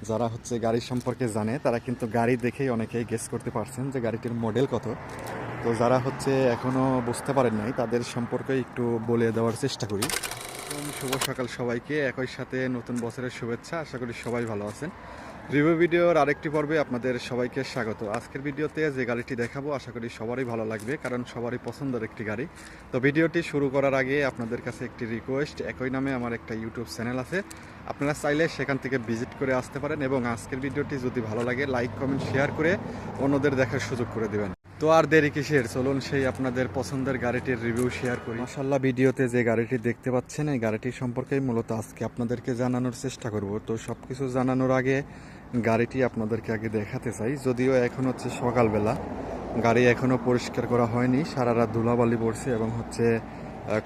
যারা হচ্ছে গাড়ি সম্পর্কে জানে তারা কিন্তু গাড়ি দেখেই অনেকেই গেস করতে পারছেন যে গাড়িটির মডেল কত। তো যারা হচ্ছে এখনও বুঝতে পারেন নাই তাদের সম্পর্কে একটু বলে দেওয়ার চেষ্টা করি। শুভ সকাল সবাইকে, একই সাথে নতুন বছরের শুভেচ্ছা। আশা করি সবাই ভালো আছেন। রিভিউ ভিডিওর আরেকটি পর্বে আপনাদের সবাইকে স্বাগত। আজকের ভিডিওতে যে গাড়িটি দেখাবো আশা করি সবারই ভালো লাগবে, কারণ সবারই পছন্দের একটি গাড়ি। তো ভিডিওটি শুরু করার আগে আপনাদের কাছে একটি রিকোয়েস্ট, একই নামে আমার একটা ইউটিউব চ্যানেল আছে, আপনারা চাইলে সেখান থেকে ভিজিট করে আসতে পারেন এবং আজকের ভিডিওটি যদি ভালো লাগে লাইক কমেন্ট শেয়ার করে অন্যদের দেখার সুযোগ করে দেবেন। তো আর দেরি কিসের, চলুন সেই আপনাদের পছন্দের গাড়িটির রিভিউ শেয়ার করি। মাশাআল্লাহ, ভিডিওতে যে গাড়িটি দেখতে পাচ্ছেন এই গাড়িটির সম্পর্কেই মূলত আজকে আপনাদেরকে জানানোর চেষ্টা করব। তো সব কিছু জানানোর আগে গাড়িটি আপনাদেরকে আগে দেখাতে চাই। যদিও এখন হচ্ছে সকালবেলা, গাড়ি এখনও পরিষ্কার করা হয়নি, সারা রাত ধুলাবালি পড়ছে এবং হচ্ছে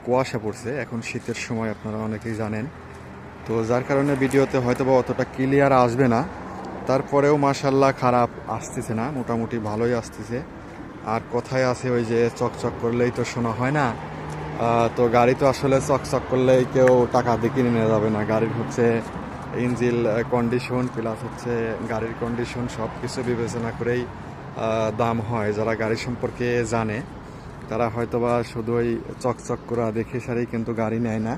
কুয়াশা পড়ছে। এখন শীতের সময়, আপনারা অনেকেই জানেন। তো যার কারণে ভিডিওতে হয়তো বা অতটা ক্লিয়ার আসবে না, তারপরেও মাশাআল্লাহ খারাপ আসতেছে না, মোটামুটি ভালোই আসতেছে। আর কথায় আছে ওই যে চকচক করলেই তো শোনা হয় না। তো গাড়ি তো আসলে চকচক করলেই কেউ টাকা দিয়ে কিনে নিয়ে যাবে না। গাড়ির হচ্ছে ইঞ্জিন কন্ডিশন প্লাস হচ্ছে গাড়ির কন্ডিশন সব কিছু বিবেচনা করেই দাম হয়। যারা গাড়ি সম্পর্কে জানে তারা হয়তোবা শুধু ওই চকচক করা দেখে সারেই কিন্তু গাড়ি নেয় না।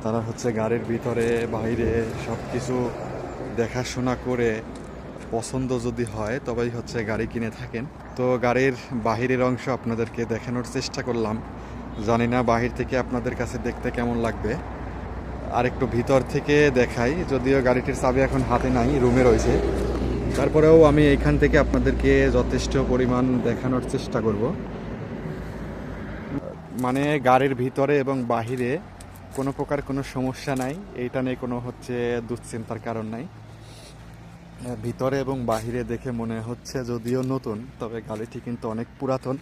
তারা হচ্ছে গাড়ির ভিতরে বাইরে সব কিছু দেখাশোনা করে পছন্দ যদি হয় তবেই হচ্ছে গাড়ি কিনে থাকেন। তো গাড়ির বাহিরের অংশ আপনাদেরকে দেখানোর চেষ্টা করলাম, জানি না বাহির থেকে আপনাদের কাছে দেখতে কেমন লাগবে। আর একটু ভিতর থেকে দেখাই, যদিও গাড়িটির চাবি এখন হাতে নাই, রুমে রয়েছে, তারপরেও আমি এইখান থেকে আপনাদেরকে যথেষ্ট পরিমাণ দেখানোর চেষ্টা করব। মানে গাড়ির ভিতরে এবং বাহিরে কোনো প্রকার কোনো সমস্যা নাই, এইটা নিয়ে কোনো হচ্ছে দুশ্চিন্তার কারণ নাই। ভিতরে এবং বাহিরে দেখে মনে হচ্ছে যদিও নতুন, তবে গাড়িটি কিন্তু অনেক পুরাতন।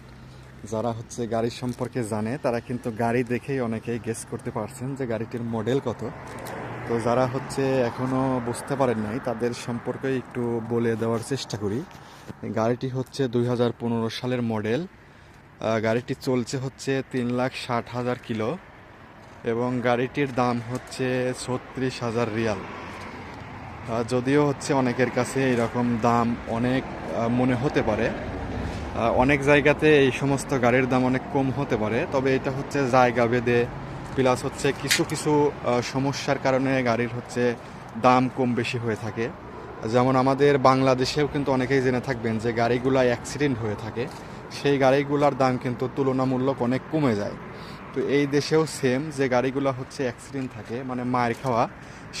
যারা হচ্ছে গাড়ি সম্পর্কে জানে তারা কিন্তু গাড়ি দেখেই অনেকেই গেস করতে পারছেন যে গাড়িটির মডেল কত। তো যারা হচ্ছে এখনও বুঝতে পারেন নাই তাদের সম্পর্কে একটু বলে দেওয়ার চেষ্টা করি। গাড়িটি হচ্ছে 2015 সালের মডেল। গাড়িটি চলছে হচ্ছে 3,60,000 কিলো এবং গাড়িটির দাম হচ্ছে 36,000 রিয়াল। যদিও হচ্ছে অনেকের কাছে এরকম দাম অনেক মনে হতে পারে, অনেক জায়গাতে এই সমস্ত গাড়ির দাম অনেক কম হতে পারে, তবে এটা হচ্ছে জায়গা ভেদে প্লাস হচ্ছে কিছু কিছু সমস্যার কারণে গাড়ির হচ্ছে দাম কম বেশি হয়ে থাকে। যেমন আমাদের বাংলাদেশেও কিন্তু অনেকেই জেনে থাকবেন যে গাড়িগুলা অ্যাক্সিডেন্ট হয়ে থাকে, সেই গাড়িগুলার দাম কিন্তু তুলনামূলক অনেক কমে যায়। তো এই দেশেও সেম, যে গাড়িগুলো হচ্ছে অ্যাক্সিডেন্ট থাকে মানে মায়ের খাওয়া,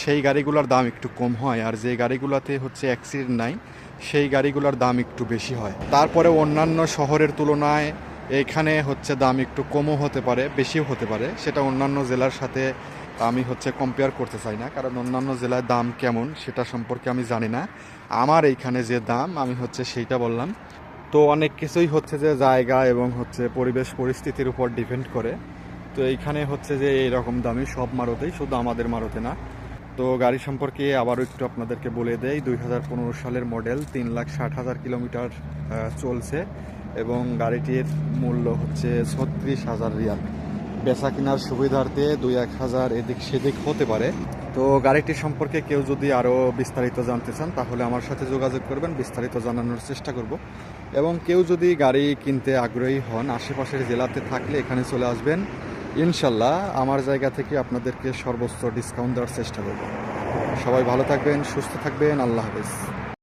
সেই গাড়িগুলোর দাম একটু কম হয়, আর যে গাড়িগুলোতে হচ্ছে অ্যাক্সিডেন্ট নাই সেই গাড়িগুলোর দাম একটু বেশি হয়। তারপরে অন্যান্য শহরের তুলনায় এখানে হচ্ছে দাম একটু কমও হতে পারে, বেশিও হতে পারে, সেটা অন্যান্য জেলার সাথে আমি হচ্ছে কম্পেয়ার করতে চাই না, কারণ অন্যান্য জেলায় দাম কেমন সেটা সম্পর্কে আমি জানি না। আমার এইখানে যে দাম আমি হচ্ছে সেইটা বললাম। তো অনেক কিছুই হচ্ছে যে জায়গা এবং হচ্ছে পরিবেশ পরিস্থিতির উপর ডিপেন্ড করে। তো এইখানে হচ্ছে যে এইরকম দামই সব মারুতেই, শুধু আমাদের মারুতে না। তো গাড়ি সম্পর্কে আবারও একটু আপনাদেরকে বলে দেই, 2015 সালের মডেল, 3,60,000 কিলোমিটার চলছে এবং গাড়িটির মূল্য হচ্ছে 36,000 রিয়াল। বেচা কেনার সুবিধার্থে 2-1 হাজার এদিক সেদিক হতে পারে। তো গাড়িটি সম্পর্কে কেউ যদি আরও বিস্তারিত জানতে চান তাহলে আমার সাথে যোগাযোগ করবেন, বিস্তারিত জানানোর চেষ্টা করব। এবং কেউ যদি গাড়ি কিনতে আগ্রহী হন, আশেপাশের জেলাতে থাকলে এখানে চলে আসবেন, ইনশাল্লাহ আমার জায়গা থেকে আপনাদেরকে সর্বোচ্চ ডিসকাউন্ট দেওয়ার চেষ্টা করব। সবাই ভালো থাকবেন, সুস্থ থাকবেন, আল্লাহ হাফেজ।